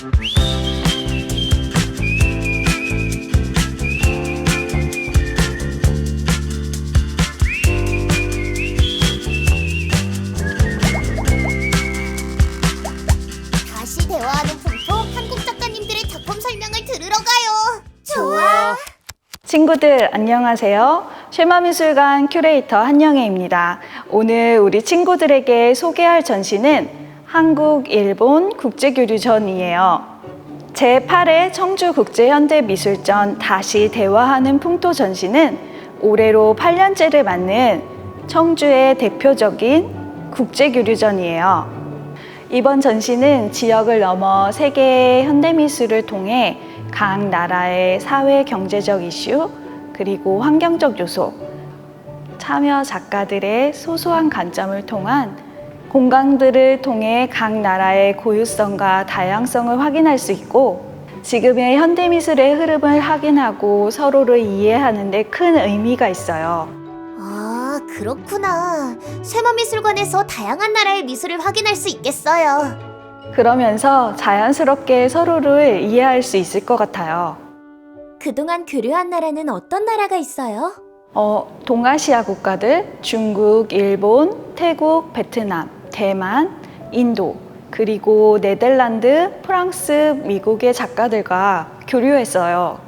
다시 대화하는 풍토 한국 작가님들의 작품 설명을 들으러 가요. 좋아. 친구들 안녕하세요. 쉐마미술관 큐레이터 한영애입니다. 오늘 우리 친구들에게 소개할 전시는 한국, 일본 국제교류전이에요. 제8회 청주국제현대미술전 다시 대화하는 풍토 전시는 올해로 8년째를 맞는 청주의 대표적인 국제교류전이에요. 이번 전시는 지역을 넘어 세계의 현대미술을 통해 각 나라의 사회 경제적 이슈, 그리고 환경적 요소, 참여 작가들의 소소한 관점을 통한 공간들을 통해 각 나라의 고유성과 다양성을 확인할 수 있고 지금의 현대미술의 흐름을 확인하고 서로를 이해하는 데 큰 의미가 있어요. 아, 그렇구나. 쉐마미술관에서 다양한 나라의 미술을 확인할 수 있겠어요. 그러면서 자연스럽게 서로를 이해할 수 있을 것 같아요. 그동안 교류한 나라는 어떤 나라가 있어요? 동아시아 국가들, 중국, 일본, 태국, 베트남, 대만, 인도, 그리고 네덜란드, 프랑스, 미국의 작가들과 교류했어요.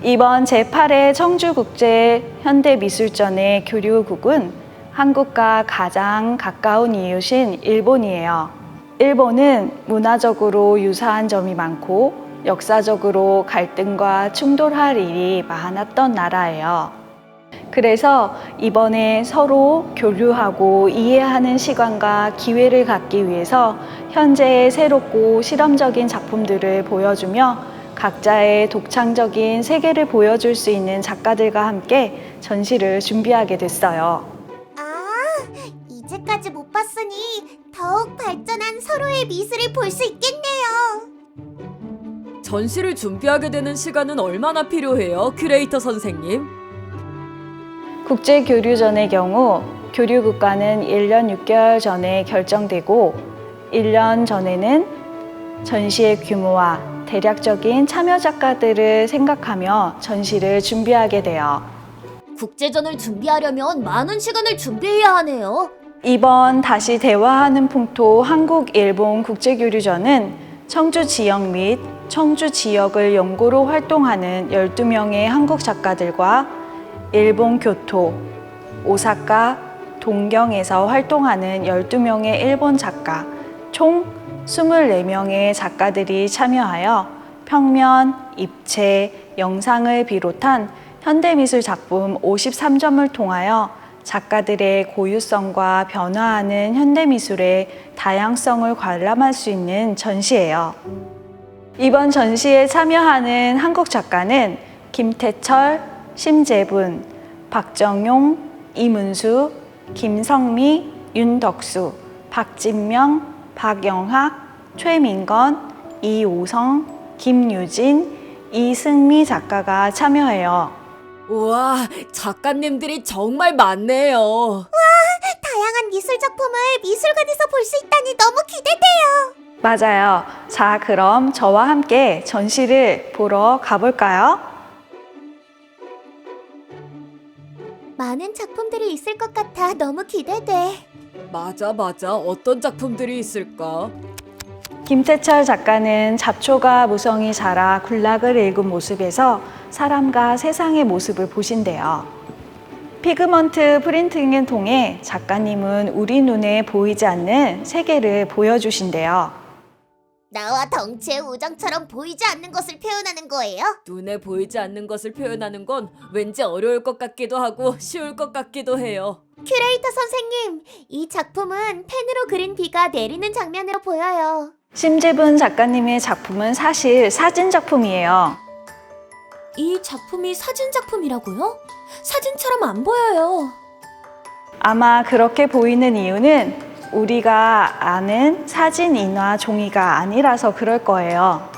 이번 제8회 청주국제현대미술전의 교류국은 한국과 가장 가까운 이웃인 일본이에요. 일본은 문화적으로 유사한 점이 많고 역사적으로 갈등과 충돌할 일이 많았던 나라예요. 그래서 이번에 서로 교류하고 이해하는 시간과 기회를 갖기 위해서 현재의 새롭고 실험적인 작품들을 보여주며 각자의 독창적인 세계를 보여줄 수 있는 작가들과 함께 전시를 준비하게 됐어요. 이제까지 못 봤으니 더욱 발전한 서로의 미술을 볼 수 있겠네요. 전시를 준비하게 되는 시간은 얼마나 필요해요, 큐레이터 선생님? 국제교류전의 경우 교류 국가는 1년 6개월 전에 결정되고 1년 전에는 전시의 규모와 대략적인 참여 작가들을 생각하며 전시를 준비하게 돼요. 국제전을 준비하려면 많은 시간을 준비해야 하네요. 이번 다시 대화하는 풍토 한국-일본 국제교류전은 청주 지역 및 청주 지역을 연고로 활동하는 12명의 한국 작가들과 일본 교토, 오사카, 동경에서 활동하는 12명의 일본 작가, 총 24명의 작가들이 참여하여 평면, 입체, 영상을 비롯한 현대미술 작품 53점을 통하여 작가들의 고유성과 변화하는 현대미술의 다양성을 관람할 수 있는 전시예요. 이번 전시에 참여하는 한국 작가는 김태철, 심재분, 박정용, 이문수, 김성미, 윤덕수, 박진명, 박영학, 최민건, 이오성, 김유진, 이승미 작가가 참여해요. 우와, 작가님들이 정말 많네요. 다양한 미술 작품을 미술관에서 볼 수 있다니 너무 기대돼요. 맞아요. 자, 그럼 저와 함께 전시를 보러 가볼까요? 많은 작품들이 있을 것 같아 너무 기대돼. 맞아. 어떤 작품들이 있을까? 김태철 작가는 잡초가 무성히 자라 군락을 읽은 모습에서 사람과 세상의 모습을 보신대요. 피그먼트 프린팅을 통해 작가님은 우리 눈에 보이지 않는 세계를 보여주신대요. 나와 덩치의 우정처럼 보이지 않는 것을 표현하는 거예요? 눈에 보이지 않는 것을 표현하는 건 왠지 어려울 것 같기도 하고 쉬울 것 같기도 해요. 큐레이터 선생님, 이 작품은 펜으로 그린 비가 내리는 장면으로 보여요. 심재분 작가님의 작품은 사실 사진 작품이에요. 이 작품이 사진 작품이라고요? 사진처럼 안 보여요. 아마 그렇게 보이는 이유는 우리가 아는 사진 인화 종이가 아니라서 그럴 거예요.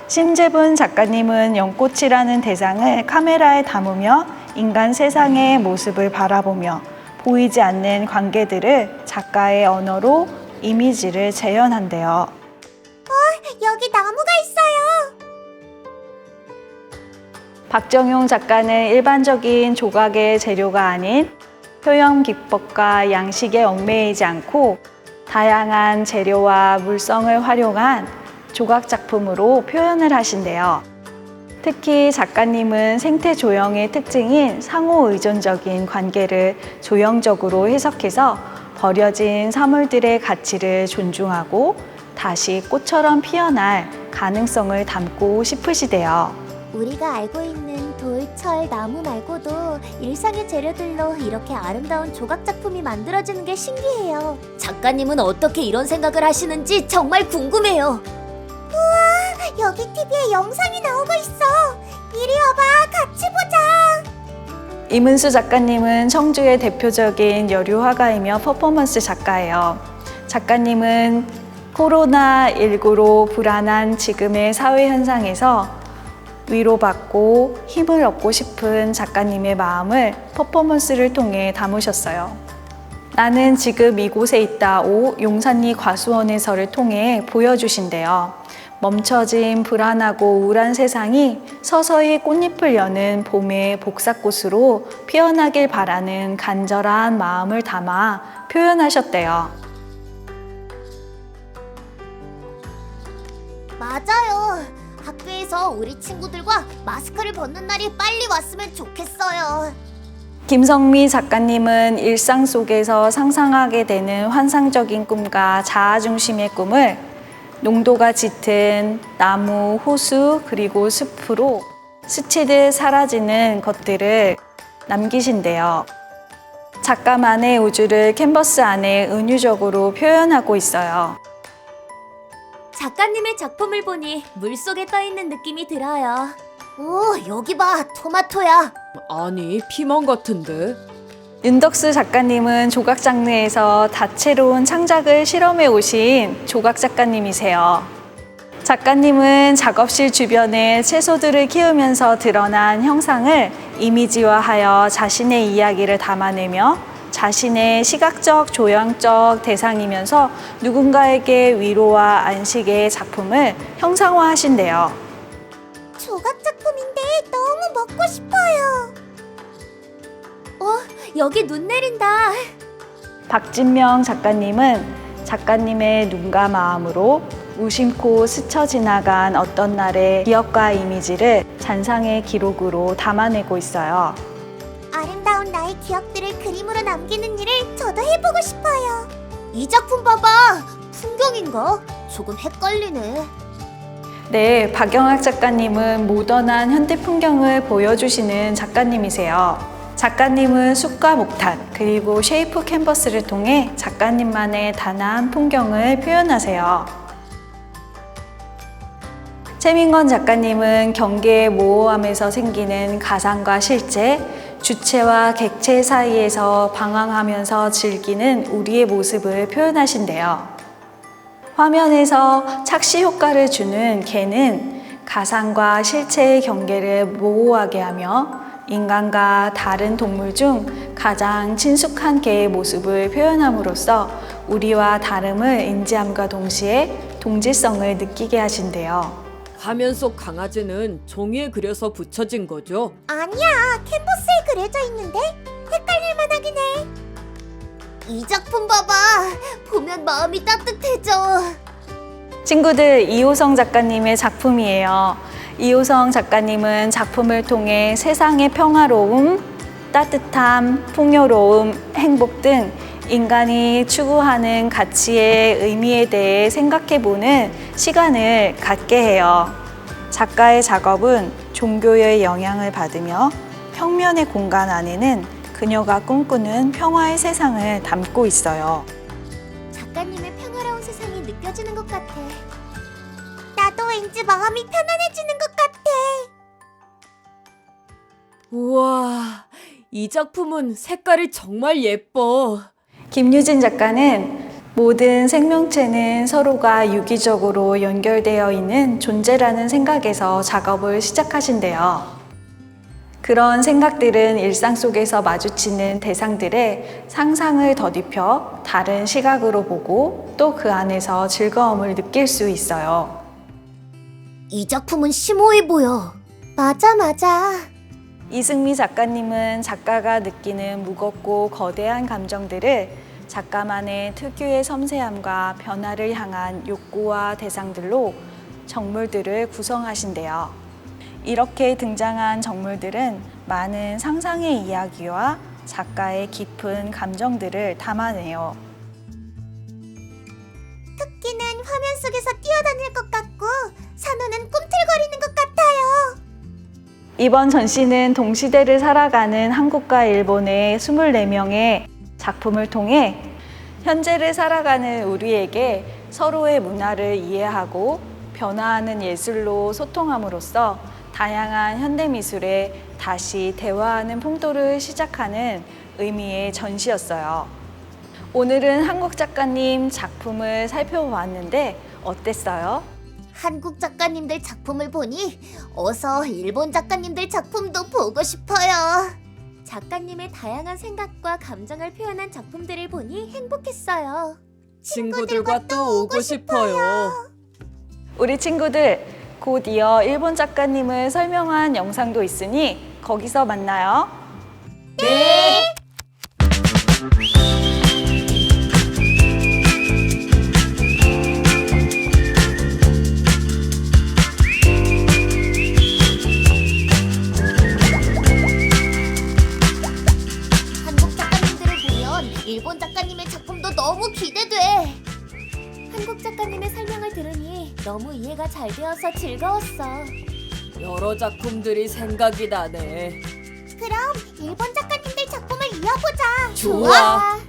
심재분 작가님은 연꽃이라는 대상을 카메라에 담으며 인간 세상의 모습을 바라보며 보이지 않는 관계들을 작가의 언어로 이미지를 재현한대요. 여기 박정용 작가는 일반적인 조각의 재료가 아닌 표현 기법과 양식에 얽매이지 않고 다양한 재료와 물성을 활용한 조각 작품으로 표현을 하신대요. 특히 작가님은 생태 조형의 특징인 상호 의존적인 관계를 조형적으로 해석해서 버려진 사물들의 가치를 존중하고 다시 꽃처럼 피어날 가능성을 담고 싶으시대요. 우리가 알고 있는 돌, 철, 나무 말고도 일상의 재료들로 이렇게 아름다운 조각 작품이 만들어지는 게 신기해요. 작가님은 어떻게 이런 생각을 하시는지 정말 궁금해요. 우와, 여기 TV에 영상이 나오고 있어. 이리 와봐, 같이 보자. 이문수 작가님은 청주의 대표적인 여류 화가이며 퍼포먼스 작가예요. 작가님은 코로나19로 불안한 지금의 사회 현상에서 위로받고 힘을 얻고 싶은 작가님의 마음을 퍼포먼스를 통해 담으셨어요. 나는 지금 이곳에 있다오 용산리 과수원에서를 통해 보여주신대요. 멈춰진 불안하고 우울한 세상이 서서히 꽃잎을 여는 봄의 복사꽃으로 피어나길 바라는 간절한 마음을 담아 표현하셨대요. 맞아요. 학교에서 우리 친구들과 마스크를 벗는 날이 빨리 왔으면 좋겠어요. 김성미 작가님은 일상 속에서 상상하게 되는 환상적인 꿈과 자아 중심의 꿈을 농도가 짙은 나무, 호수, 그리고 숲으로 스치듯 사라지는 것들을 남기신대요. 작가만의 우주를 캔버스 안에 은유적으로 표현하고 있어요. 작가님의 작품을 보니 물속에 떠있는 느낌이 들어요. 오, 여기 봐, 토마토야. 아니, 피망 같은데? 윤덕수 작가님은 조각 장르에서 다채로운 창작을 실험해 오신 조각 작가님이세요. 작가님은 작업실 주변에 채소들을 키우면서 드러난 형상을 이미지화하여 자신의 이야기를 담아내며 자신의 시각적, 조형적 대상이면서 누군가에게 위로와 안식의 작품을 형상화하신대요. 조각 작품인데 너무 먹고 싶어요. 여기 눈 내린다. 박진명 작가님은 작가님의 눈과 마음으로 무심코 스쳐 지나간 어떤 날의 기억과 이미지를 잔상의 기록으로 담아내고 있어요. 아름다운 나의 기억들을 그림으로 남기는 일을 저도 해보고 싶어요. 이 작품 봐봐. 풍경인가? 조금 헷갈리네. 네, 박영학 작가님은 모던한 현대 풍경을 보여주시는 작가님이세요. 작가님은 숲과 목탄, 그리고 쉐이프 캔버스를 통해 작가님만의 단아한 풍경을 표현하세요. 최민건 작가님은 경계의 모호함에서 생기는 가상과 실제, 주체와 객체 사이에서 방황하면서 즐기는 우리의 모습을 표현하신대요. 화면에서 착시 효과를 주는 개는 가상과 실체의 경계를 모호하게 하며 인간과 다른 동물 중 가장 친숙한 개의 모습을 표현함으로써 우리와 다름을 인지함과 동시에 동질성을 느끼게 하신대요. 화면 속 강아지는 종이에 그려서 붙여진 거죠? 아니야, 캔버스에 그려져 있는데 헷갈릴 만하긴 해. 이 작품 봐봐. 보면 마음이 따뜻해져. 친구들, 이호성 작가님의 작품이에요. 이호성 작가님은 작품을 통해 세상의 평화로움, 따뜻함, 풍요로움, 행복 등 인간이 추구하는 가치의 의미에 대해 생각해보는 시간을 갖게 해요. 작가의 작업은 종교의 영향을 받으며 평면의 공간 안에는 그녀가 꿈꾸는 평화의 세상을 담고 있어요. 작가님의 평화로운 세상이 느껴지는 것 같아. 나도 왠지 마음이 편안해지는 것 같아. 우와, 이 작품은 색깔이 정말 예뻐. 김유진 작가는 모든 생명체는 서로가 유기적으로 연결되어 있는 존재라는 생각에서 작업을 시작하신대요. 그런 생각들은 일상 속에서 마주치는 대상들의 상상을 더딥혀 다른 시각으로 보고 또 그 안에서 즐거움을 느낄 수 있어요. 이 작품은 심오해 보여. 맞아. 이승미 작가님은 작가가 느끼는 무겁고 거대한 감정들을 작가만의 특유의 섬세함과 변화를 향한 욕구와 대상들로 정물들을 구성하신대요. 이렇게 등장한 정물들은 많은 상상의 이야기와 작가의 깊은 감정들을 담아내요. 토끼는 화면 속에서 뛰어다닐 것 같고 산호는 꿈틀거리는 것 같아요. 이번 전시는 동시대를 살아가는 한국과 일본의 24명의 작품을 통해 현재를 살아가는 우리에게 서로의 문화를 이해하고 변화하는 예술로 소통함으로써 다양한 현대미술에 다시 대화하는 풍토를 시작하는 의미의 전시였어요. 오늘은 한국 작가님 작품을 살펴봤는데 어땠어요? 한국 작가님들 작품을 보니 어서 일본 작가님들 작품도 보고 싶어요. 작가님의 다양한 생각과 감정을 표현한 작품들을 보니 행복했어요. 친구들과 또 오고 싶어요. 우리 친구들, 곧 이어 일본 작가님을 설명한 영상도 있으니 거기서 만나요. 네. 한국 작가님들을 보면 일본 작가님의 작품도 너무 기대돼. 한국 작가님의 설명을 들으니 너무 이해가 잘 되어서 즐거웠어. 여러 작품들이 생각이 나네. 그럼 일본 작가님들 작품을 이어보자. 좋아.